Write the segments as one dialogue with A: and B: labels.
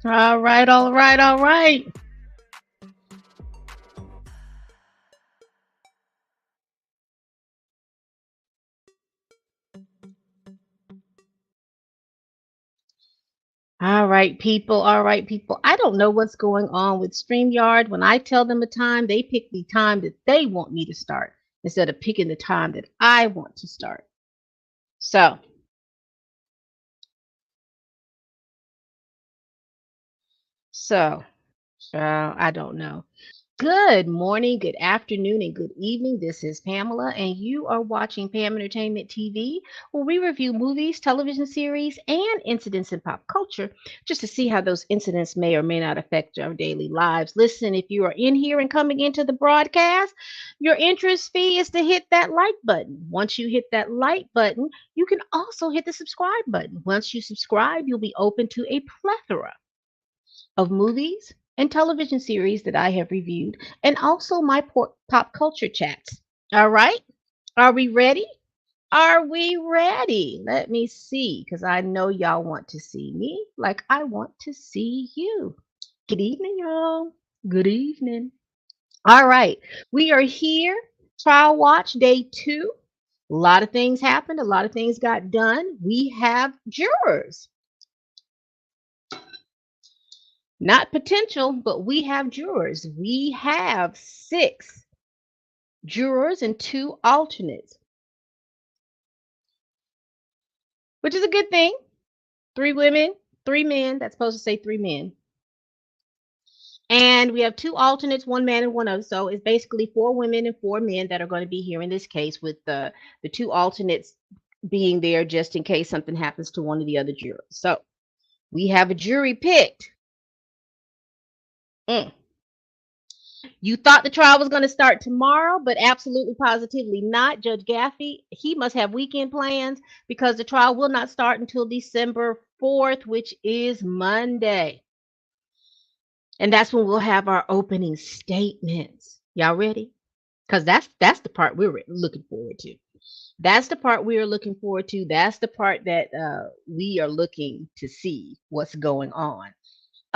A: All right, all right, all right. All right, people. All right, people. I don't know what's going on with StreamYard. When I tell them a time, they pick the time that they want me to start instead of picking the time that I want to start. So, so, I don't know. Good morning, good afternoon, and good evening. This is Pamela, and you are watching Pam Entertainment TV, where we review movies, television series, and incidents in pop culture just to see how those incidents may or may not affect our daily lives. Listen, if you are in here and coming into the broadcast, your interest fee is to hit that like button. Once you hit that like button, you can also hit the subscribe button. Once you subscribe, you'll be open to a plethora of movies and television series that I have reviewed, and also my pop culture chats. All right, are we ready? Are we ready? Let me see, because I know y'all want to see me like I want to see you. Good evening, y'all. Good evening. All right, we are here. Trial watch day two. A lot of things happened, a lot of things got done. We have jurors, not potential, but we have jurors. We have six jurors and two alternates, which is a good thing. Three women, three men. That's supposed to say three men. And we have two alternates, one man and one other. So it's basically four women and four men that are going to be here in this case, with the two alternates being there just in case something happens to one of the other jurors. So we have a jury picked. Mm. You thought the trial was going to start tomorrow, but absolutely positively not. Judge Gaffey, he must have weekend plans because the trial will not start until December 4th, which is Monday. And that's when we'll have our opening statements. Y'all ready? Because that's the part we're looking forward to. That's the part we are looking forward to. That's the part that we are looking to see what's going on.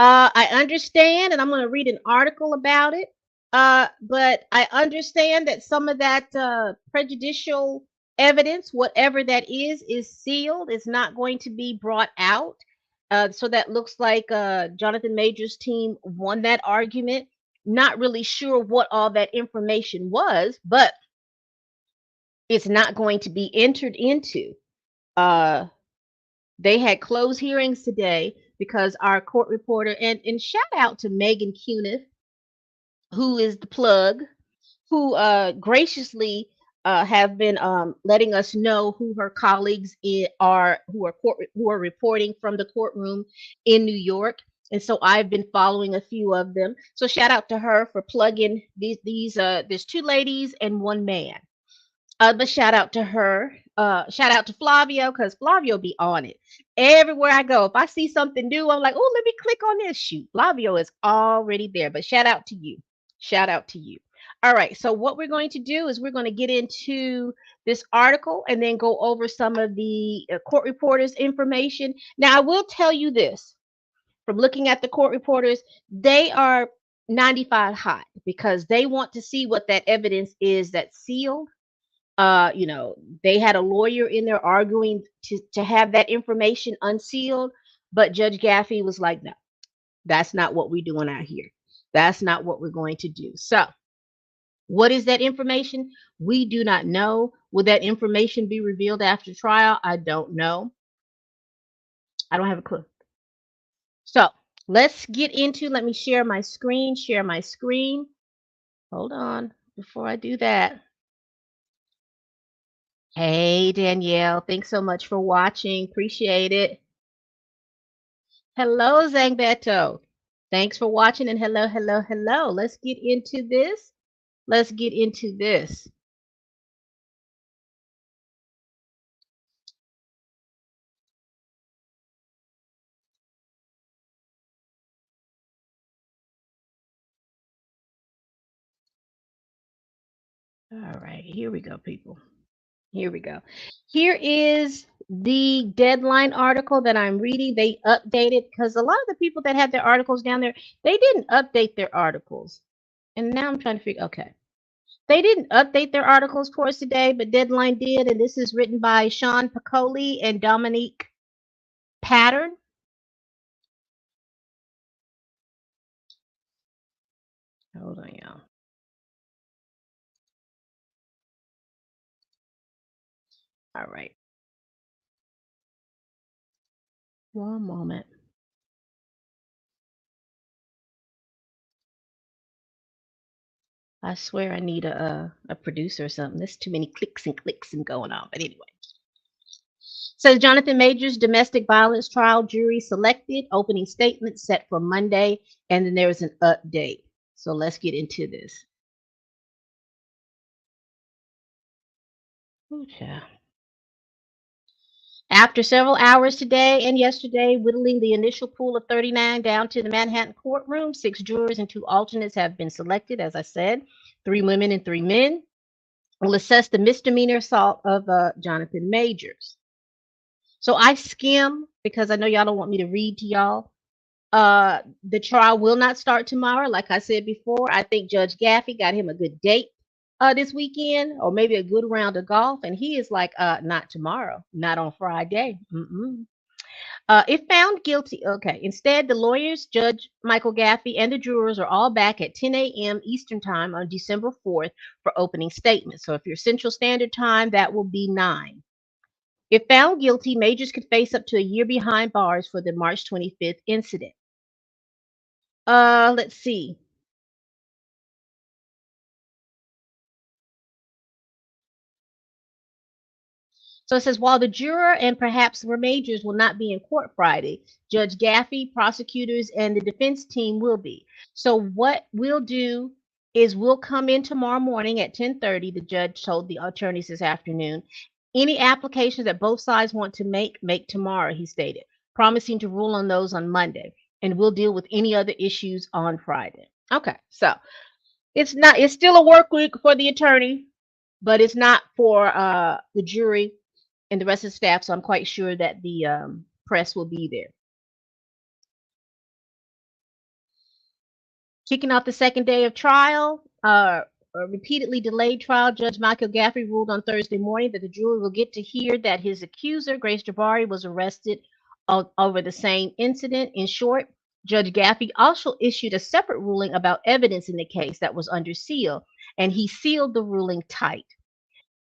A: I understand, and I'm going to read an article about it. But I understand that some of that prejudicial evidence, whatever that is sealed. It's not going to be brought out. So that looks like Jonathan Major's team won that argument. Not really sure what all that information was, but it's not going to be entered into. Uh, they had closed hearings today because our court reporter, and shout out to Megan Cuniff, who is the plug, who graciously have been letting us know who her colleagues are, who are reporting from the courtroom in New York. And so I've been following a few of them. So shout out to her for plugging these. There's two ladies and one man. But shout out to her. Shout out to Flavio, because Flavio be on it everywhere I go. If I see something new, I'm like, oh, let me click on this. Shoot, Flavio is already there. But shout out to you. Shout out to you. All right. So what we're going to do is we're going to get into this article and then go over some of the court reporters' information. Now, I will tell you this: from looking at the court reporters, they are 95 hot because they want to see what that evidence is that's sealed. They had a lawyer in there arguing to have that information unsealed, but Judge Gaffey was like, no, that's not what we're doing out here. That's not what we're going to do. So, what is that information? We do not know. Will that information be revealed after trial? I don't know. I don't have a clue. So, let's get into, let me share my screen, share my screen. Hold on before I do that. Hey, Danielle, thanks so much for watching. Appreciate it. Hello, Zangbeto. Thanks for watching, and hello, hello, hello. Let's get into this. Let's get into this. All right, here we go, people. Here we go. Here is the Deadline article that I'm reading. They updated because a lot of the people that had their articles down there, they didn't update their articles. And now I'm trying to figure, okay. They didn't update their articles for us today, but Deadline did. And this is written by Sean Piccoli and Dominique Pattern. Hold on, y'all. All right. One moment. I swear I need a producer or something. There's too many clicks and going on. But anyway. Says Jonathan Majors domestic violence trial jury selected. Opening statement set for Monday. And then there was an update. So let's get into this. Okay. After several hours today and yesterday, whittling the initial pool of 39 down to the Manhattan courtroom, 6 jurors and 2 alternates have been selected, as I said, 3 women and 3 men. Will assess the misdemeanor assault of Jonathan Majors. So I skim because I know y'all don't want me to read to y'all. The trial will not start tomorrow. Like I said before, I think Judge Gaffey got him a good date this weekend, or maybe a good round of golf, and he is like, not tomorrow, not on Friday. Mm-mm. If found guilty, okay. Instead, the lawyers, Judge Michael Gaffey, and the jurors are all back at 10 a.m. Eastern Time on December 4th for opening statements. So if you're Central Standard Time, that will be 9. If found guilty, Majors could face up to a year behind bars for the March 25th incident. Let's see. So it says while the juror and perhaps the Majors will not be in court Friday, Judge Gaffey, prosecutors, and the defense team will be. So what we'll do is we'll come in tomorrow morning at 10:30. The judge told the attorneys this afternoon. Any applications that both sides want to make tomorrow, he stated, promising to rule on those on Monday, and we'll deal with any other issues on Friday. Okay, so it's still a work week for the attorney, but it's not for the jury and the rest of the staff. So I'm quite sure that the press will be there. Kicking off the second day of trial, a repeatedly delayed trial, Judge Michael Gaffey ruled on Thursday morning that the jury will get to hear that his accuser, Grace Jabari, was arrested over the same incident. In short, Judge Gaffey also issued a separate ruling about evidence in the case that was under seal, and he sealed the ruling tight.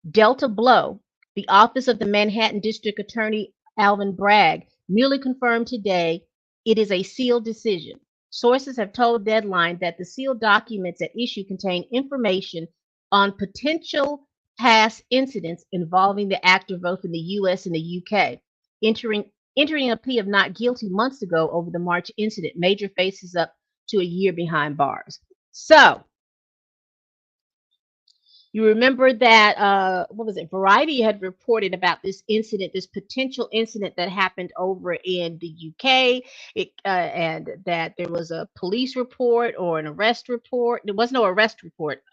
A: Delta Blow, the office of the Manhattan District Attorney Alvin Bragg, merely confirmed today it is a sealed decision. Sources have told Deadline that the sealed documents at issue contain information on potential past incidents involving the actor both in the US and the UK. Entering entering a plea of not guilty months ago over the March incident, Major faces up to a year behind bars. So you remember that what was it? Variety had reported about this incident, this potential incident that happened over in the UK, and that there was a police report or an arrest report. There was no arrest report.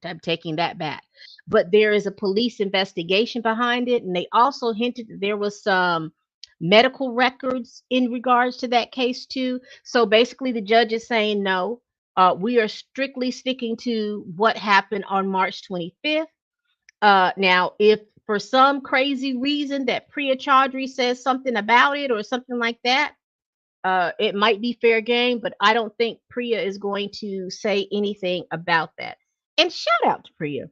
A: I'm taking that back, but there is a police investigation behind it, and they also hinted that there was some medical records in regards to that case too. So basically, the judge is saying no, we are strictly sticking to what happened on March 25th. Now, if for some crazy reason that Priya Chaudhry says something about it or something like that, it might be fair game, but I don't think Priya is going to say anything about that. And shout out to Priya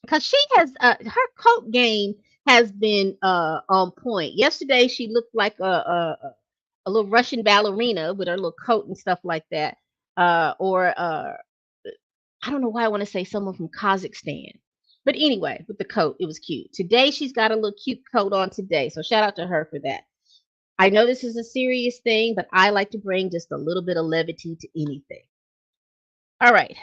A: because she has her coat game has been on point. Yesterday, she looked like a little Russian ballerina with her little coat and stuff like that. Or I don't know why I want to say someone from Kazakhstan. But anyway, with the coat, it was cute. Today she's got a little cute coat on today. So shout out to her for that. I know this is a serious thing, but I like to bring just a little bit of levity to anything. All right.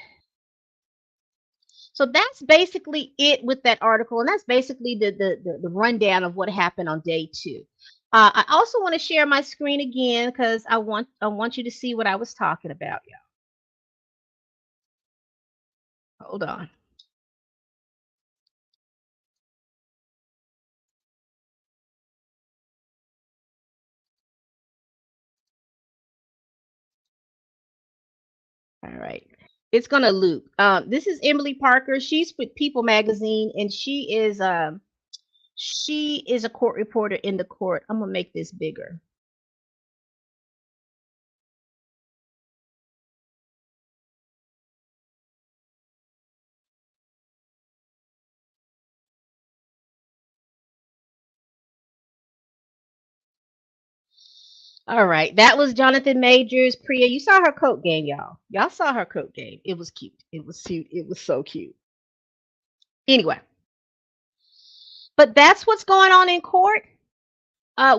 A: So that's basically it with that article, and that's basically the rundown of what happened on day 2. I also want to share my screen again because I want you to see what I was talking about, y'all. Hold on. All right. It's gonna loop. This is Emily Parker. She's with People Magazine, and she is a court reporter in the court. I'm gonna make this bigger. All right, that was Jonathan Majors. Priya, you saw her coat game, y'all. Y'all saw her coat game. It was cute. It was cute. It was so cute. Anyway, but that's what's going on in court.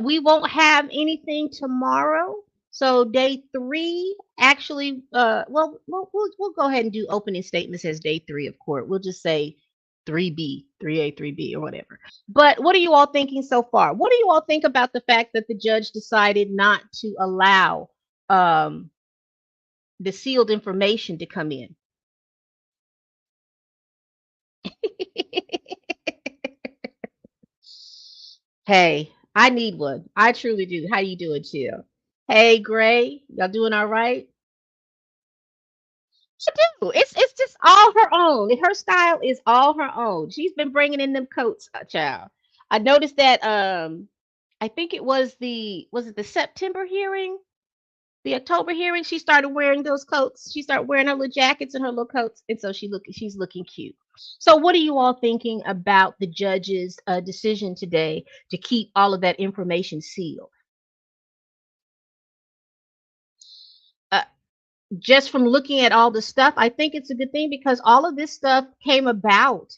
A: We won't have anything tomorrow. So day three, actually, well, we'll go ahead and do opening statements as day three of court. We'll just say 3B, 3A, 3B, or whatever. But what are you all thinking so far? What do you all think about the fact that the judge decided not to allow um, the sealed information to come in? Hey, I need one. I truly do. How you doing, Chill? Hey, Gray, y'all doing all right? She do. It's just all her own. Her style is all her own. She's been bringing in them coats, child. I noticed that. I think it was it the September hearing, the October hearing. She started wearing those coats. She started wearing her little jackets and her little coats, and so she's looking cute. So, what are you all thinking about the judge's decision today to keep all of that information sealed? Uh, just from looking at all the stuff, I think it's a good thing because all of this stuff came about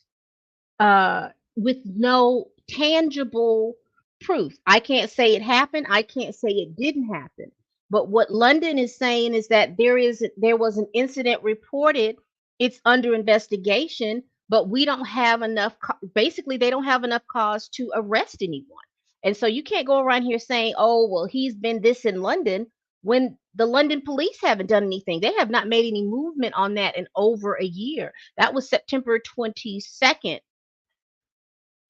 A: with no tangible proof. I can't say it happened. I can't say it didn't happen. But what London is saying is that there was an incident reported. It's under investigation, but we don't have enough. Basically, they don't have enough cause to arrest anyone. And so you can't go around here saying, "Oh, well, he's been this in London," when the London police haven't done anything. They have not made any movement on that in over a year. That was September 22nd.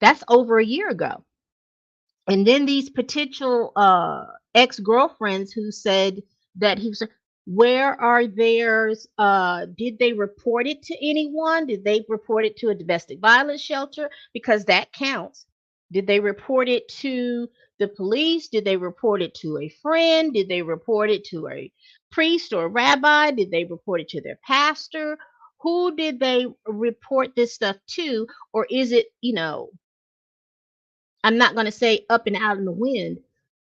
A: That's over a year ago. And then these potential ex-girlfriends who said that he was, where are theirs? Did they report it to anyone? Did they report it to a domestic violence shelter? Because that counts. Did they report it to the police? Did they report it to a friend? Did they report it to a priest or rabbi? Did they report it to their pastor? Who did they report this stuff to? Or is it, I'm not going to say up and out in the wind,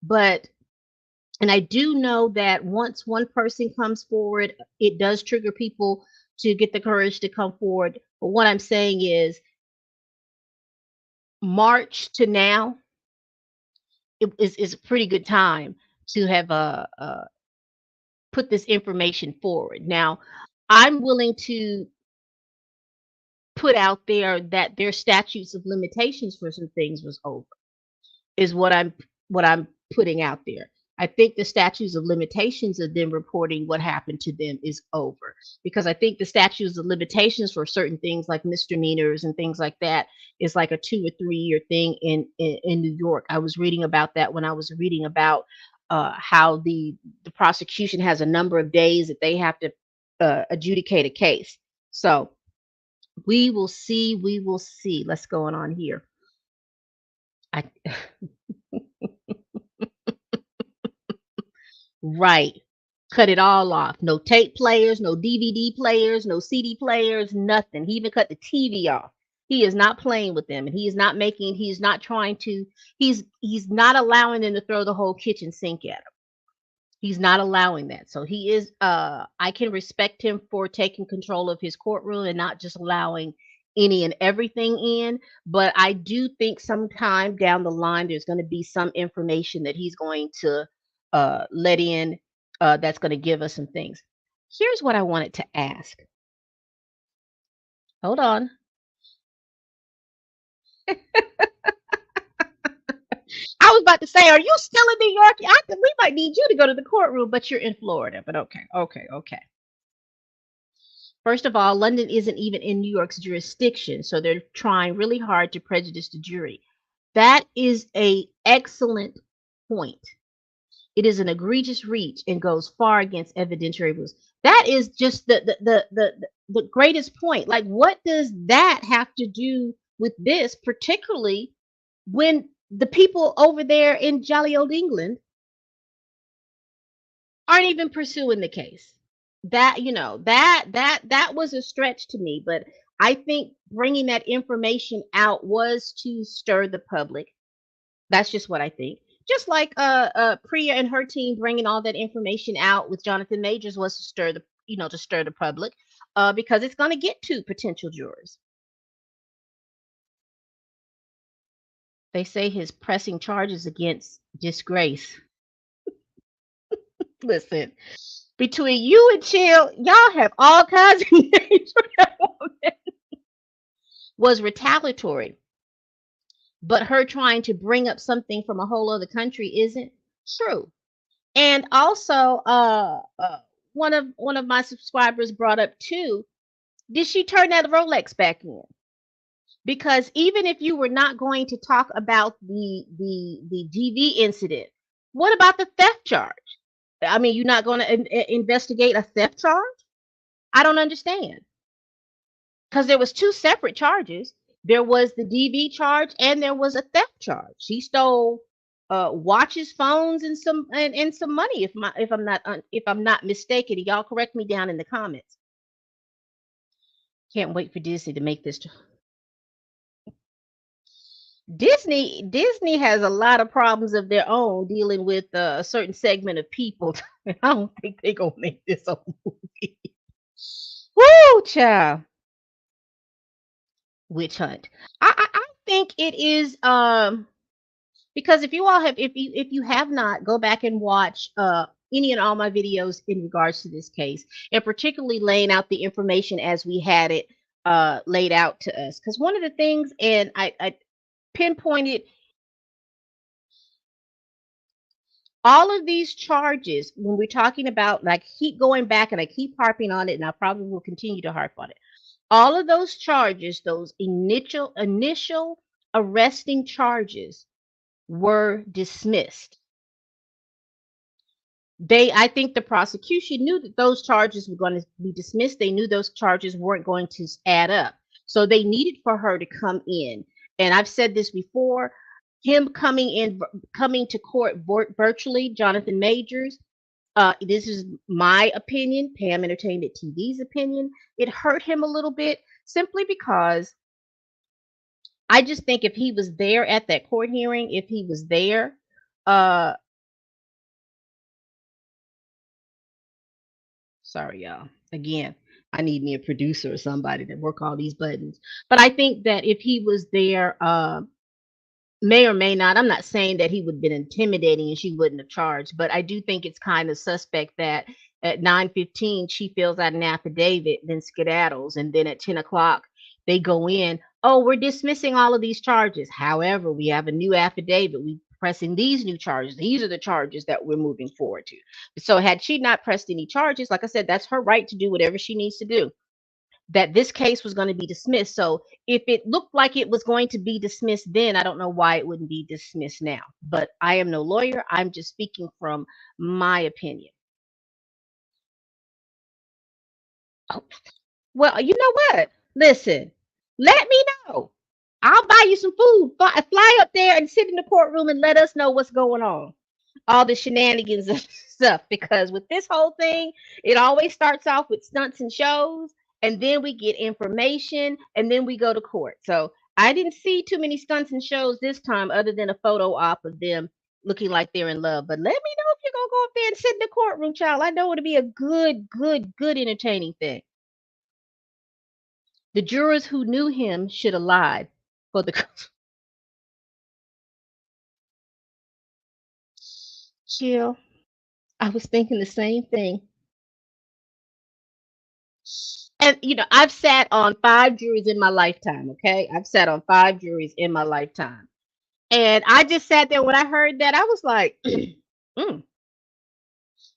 A: but and I do know that once one person comes forward, it does trigger people to get the courage to come forward. But what I'm saying is, March to now is a pretty good time to have put this information forward. Now, I'm willing to put out there that their statutes of limitations for some things was over. Is what I'm putting out there. I think the statutes of limitations of them reporting what happened to them is over because I think the statutes of limitations for certain things like misdemeanors and things like that is like a 2 or 3 year thing in New York. I was reading about that when I was reading about how the prosecution has a number of days that they have to adjudicate a case. So we will see. We will see. Let's go on here. I Right. Cut it all off. No tape players, no DVD players, no CD players, nothing. He even cut the TV off. He is not playing with them and he's not trying to he's not allowing them to throw the whole kitchen sink at him. He's not allowing that. So he is I can respect him for taking control of his courtroom and not just allowing any and everything in, but I do think sometime down the line there's going to be some information that he's going to let in that's going to give us some things. Here's what I wanted to ask. Hold on. I was about to say, are you still in New York? We might need you to go to the courtroom, but you're in Florida. But okay, okay, okay. First of all, London isn't even in New York's jurisdiction, so they're trying really hard to prejudice the jury. That is a excellent point. It is an egregious reach and goes far against evidentiary rules. That is just the greatest point. Like, what does that have to do with this, particularly when the people over there in jolly old England aren't even pursuing the case? That, that was a stretch to me, but I think bringing that information out was to stir the public. That's just what I think. Just like Priya and her team bringing all that information out with Jonathan Majors was to stir the, to stir the public, because it's going to get to potential jurors. They say his pressing charges against disgrace. Listen, between you and Chill, y'all have all kinds of names for that woman. Was retaliatory, but her trying to bring up something from a whole other country isn't true. And also, one of my subscribers brought up too. Did she turn that Rolex back in? Because even if you were not going to talk about the DV incident, what about the theft charge? I mean, you're not going to investigate a theft charge? I don't understand. Because there was two separate charges. There was the DV charge and there was a theft charge. She stole watches, phones, and some money. If I'm not mistaken, y'all correct me down in the comments. Can't wait for Disney to make this. Disney has a lot of problems of their own dealing with a certain segment of people. I don't think they're gonna make this a movie. Woo, child. Witch hunt. I think it is, because if you have not, go back and watch any and all my videos in regards to this case, and particularly laying out the information as we had it laid out to us. Because one of the things, and I pinpointed all of these charges when we're talking about, like, keep going back and I keep harping on it, and I probably will continue to harp on it. All of those charges, those initial arresting charges, were dismissed. I think the prosecution knew that those charges were going to be dismissed. They knew those charges weren't going to add up. So they needed for her to come in. And I've said this before, him coming to court virtually, Jonathan Majors, this is my opinion, Pam Entertainment TV's opinion. It hurt him a little bit simply because I just think if he was there at that court hearing, if he was there, uh, sorry, y'all. Again, I need me a producer or somebody to work all these buttons. But I think that if he was there, may or may not, I'm not saying that he would have been intimidating and she wouldn't have charged, but I do think it's kind of suspect that at 9:15 she fills out an affidavit, then skedaddles, and then at 10 o'clock they go in. Oh, we're dismissing all of these charges. However, we have a new affidavit. We pressing these new charges. These are the charges that we're moving forward to. So had she not pressed any charges, like I said, that's her right to do whatever she needs to do. That this case was going to be dismissed. So if it looked like it was going to be dismissed then, I don't know why it wouldn't be dismissed now. But I am no lawyer. I'm just speaking from my opinion. Oh, well, you know what? Listen, let me know. I'll buy you some food. Fly up there and sit in the courtroom and let us know what's going on. All the shenanigans and stuff. Because with this whole thing, it always starts off with stunts and shows, and then we get information, and then we go to court. So I didn't see too many stunts and shows this time, other than a photo op of them looking like they're in love. But let me know if you're gonna go up there and sit in the courtroom, child. I know it'll be a good, entertaining thing. The jurors who knew him should have lied for the chill. I was thinking the same thing. And I've sat on 5 juries in my lifetime. Okay, I've sat on 5 juries in my lifetime, and I just sat there when I heard that. I was like, mm,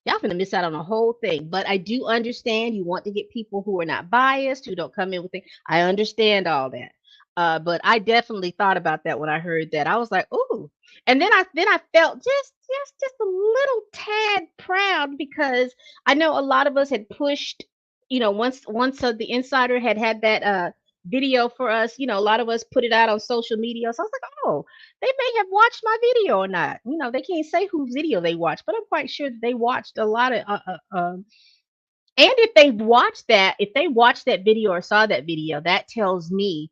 A: y'all gonna miss out on a whole thing. But I do understand you want to get people who are not biased, who don't come in with things. I understand all that. But I definitely thought about that when I heard that. I was like, "Ooh," and then I felt just a little tad proud because I know a lot of us had pushed, once the insider had that video for us. A lot of us put it out on social media. So I was like, "Oh, they may have watched my video or not." They can't say whose video they watched, but I'm quite sure that they watched a lot of. And if they watched that video or saw that video, that tells me,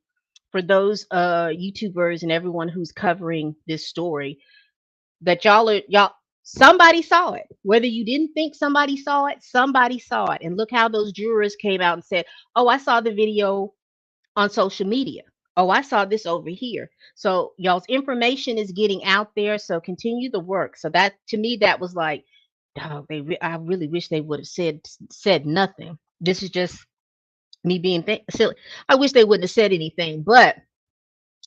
A: for those YouTubers and everyone who's covering this story, that y'all somebody saw it. Whether you didn't think somebody saw it. And look how those jurors came out and said, "Oh, I saw the video on social media. Oh, I saw this over here." So y'all's information is getting out there. So continue the work. So that, to me, that was like, dog. I really wish they would have said nothing. This is just me being silly. I wish they wouldn't have said anything. But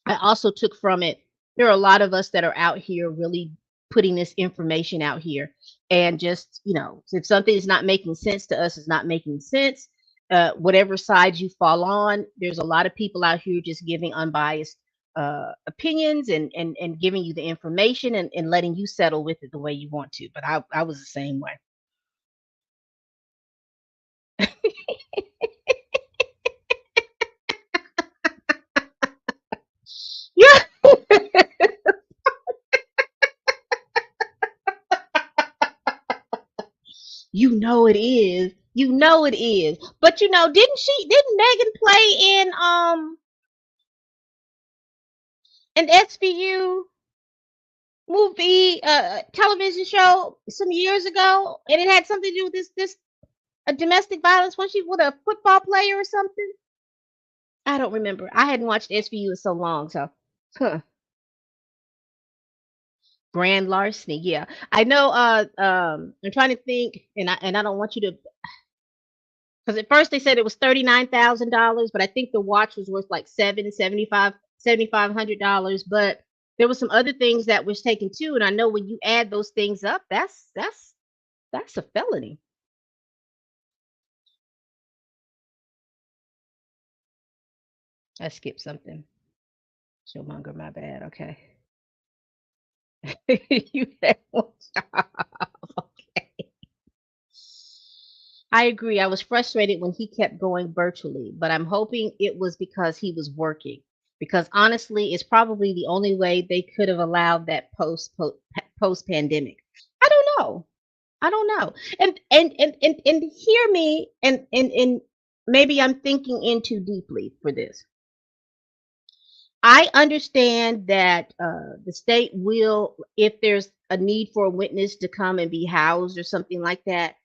A: I also took from it, there are a lot of us that are out here really putting this information out here. And just, if something is not making sense to us, it's not making sense. Whatever side you fall on, there's a lot of people out here just giving unbiased opinions, and giving you the information, and letting you settle with it the way you want to. But I was the same way. Yeah. You know it is. You know it is. But didn't Megan play in SVU movie television show some years ago, and it had something to do with this a domestic violence, was she with a football player or something? I don't remember. I hadn't watched SVU in so long, so huh. Grand larceny, yeah. I know I'm trying to think, and I don't want you to, because at first they said it was $39,000, but I think the watch was worth like $7,500. But there was some other things that was taken too, and I know when you add those things up, that's a felony. I skipped something. Showmonger, my bad. Okay. You had one job. Okay. I agree. I was frustrated when he kept going virtually, but I'm hoping it was because he was working. Because honestly, it's probably the only way they could have allowed that post pandemic. I don't know. I don't know. And hear me, and maybe I'm thinking in too deeply for this. I understand that the state will, if there's a need for a witness to come and be housed or something like that.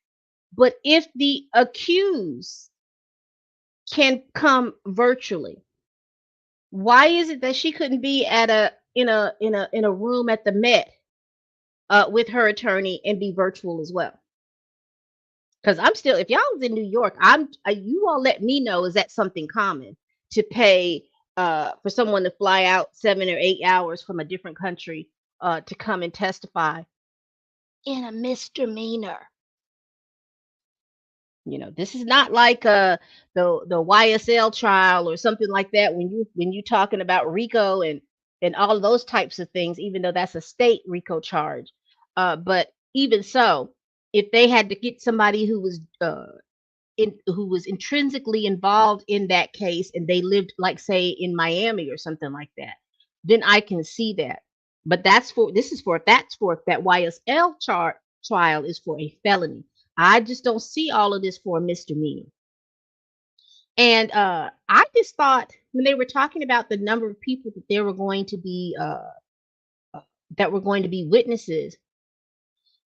A: But if the accused can come virtually, why is it that she couldn't be at a room at the Met with her attorney and be virtual as well? Because I'm still, if y'all was in New York, you all let me know, is that something common to pay for someone to fly out 7 or 8 hours from a different country to come and testify in a misdemeanor? This is not like the YSL trial or something like that, when you talking about RICO and all of those types of things, even though that's a state RICO charge. But even so, if they had to get somebody who was intrinsically involved in that case, and they lived, like, say, in Miami or something like that, then I can see that. But that's for if that YSL trial is for a felony. I just don't see all of this for a misdemeanor. And I just thought, when they were talking about the number of people that there were going to be that were going to be witnesses,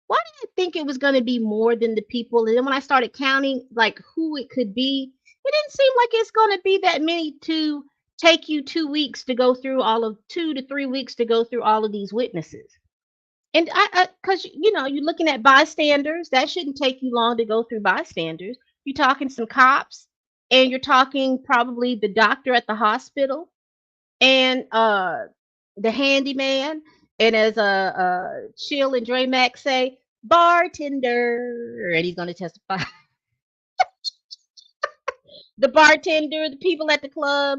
A: why did I think it was going to be more than the people? And then when I started counting, like, who it could be, it didn't seem like it's going to be that many to take you 2 weeks to go through 2 to 3 weeks to go through all of these witnesses. And because you're looking at bystanders, that shouldn't take you long to go through bystanders. You're talking some cops, and you're talking probably the doctor at the hospital, and the handyman, and as Chill and Dre Max say, bartender, and he's going to testify. The bartender, the people at the club.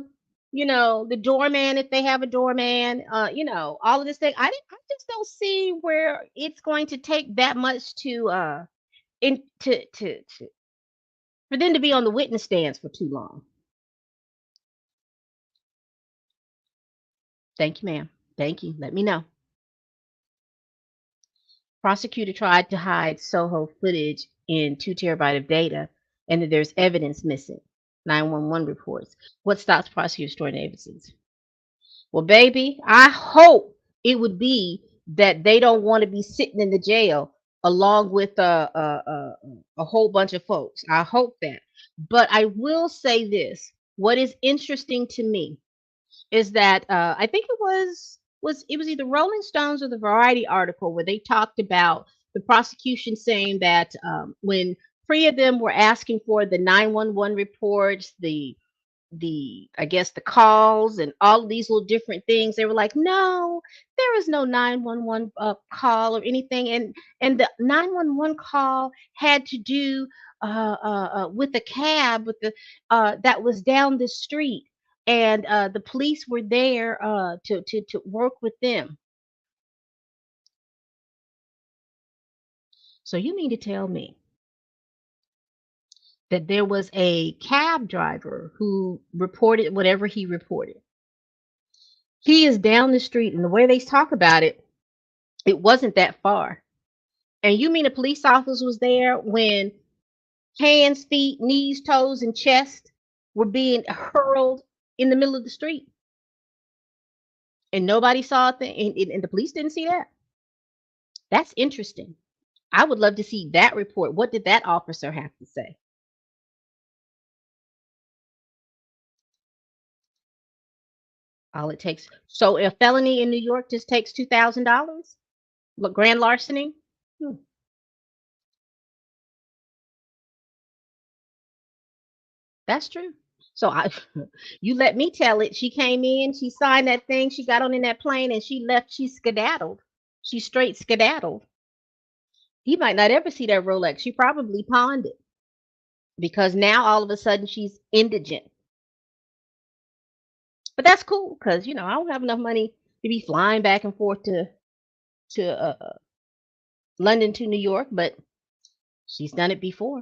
A: the doorman if they have a doorman, all of this thing. I just don't see where it's going to take that much to in to for them to be on the witness stands for too long. Thank you, ma'am. Thank you. Let me know. Prosecutor tried to hide Soho footage in 2 terabyte of data, and that there's evidence missing. 911 reports. What stops prosecutors storing evidence? Well, baby, I hope it would be that they don't want to be sitting in the jail along with a whole bunch of folks. I hope that. But I will say this. What is interesting to me is that I think it was either Rolling Stones or the Variety article where they talked about the prosecution saying that when three of them were asking for the 911 reports, the I guess the calls and all of these little different things, they were like, no, there is no 911 call or anything, and the 911 call had to do with a cab with the that was down the street, and the police were there to work with them. So you mean to tell me that there was a cab driver who reported whatever he reported? He is down the street, and the way they talk about it, it wasn't that far. And you mean a police officer was there when hands, feet, knees, toes, and chest were being hurled in the middle of the street, and nobody saw it, and the police didn't see that? That's interesting. I would love to see that report. What did that officer have to say? All it takes. So a felony in New York just takes $2,000. Look, grand larceny. Hmm, that's true. So you let me tell it. She came in, she signed that thing, she got on in that plane, and she left. She skedaddled. She straight skedaddled. He might not ever see that Rolex. She probably pawned it because now all of a sudden she's indigent. But that's cool because I don't have enough money to be flying back and forth to London to New York, but she's done it before.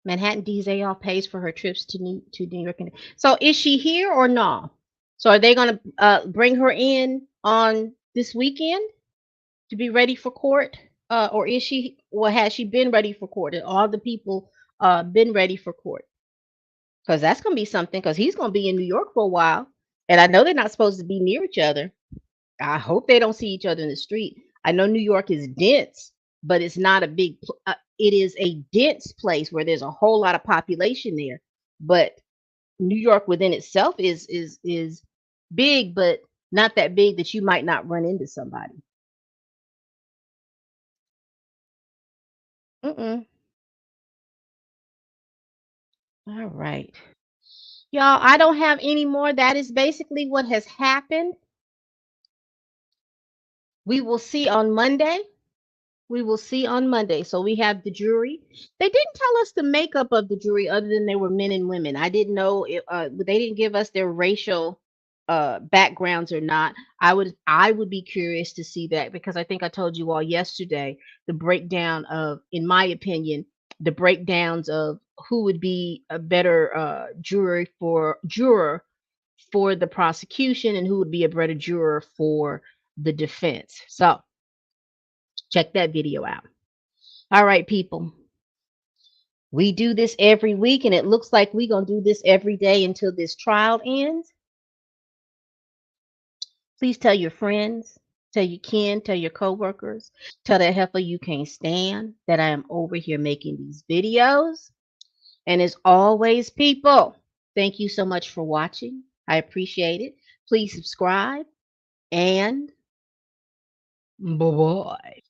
A: Manhattan DZ all pays for her trips to New York. So is she here or no? So are they going to bring her in on this weekend to be ready for court, or is she? Or has she been ready for court? And all the people been ready for court? Because that's going to be something. Because he's going to be in New York for a while, and I know they're not supposed to be near each other. I hope they don't see each other in the street. I know New York is dense, but it's not a big. It is a dense place where there's a whole lot of population there. But New York within itself is big, but not that big that you might not run into somebody. Mm-mm. All right, y'all. I don't have any more. That is basically what has happened. We will see on Monday. We will see on Monday. So we have the jury. They didn't tell us the makeup of the jury other than they were men and women. I didn't know if they didn't give us their racial backgrounds or not. I would be curious to see that because I think I told you all yesterday the breakdown of, in my opinion, the breakdowns of who would be a better juror for the prosecution and who would be a better juror for the defense. So check that video out. All right, people. We do this every week, and it looks like we're going to do this every day until this trial ends. Please tell your friends, tell your kin, tell your coworkers, tell that heifer you can't stand that I am over here making these videos. And as always, people, thank you so much for watching. I appreciate it. Please subscribe, and bye-bye.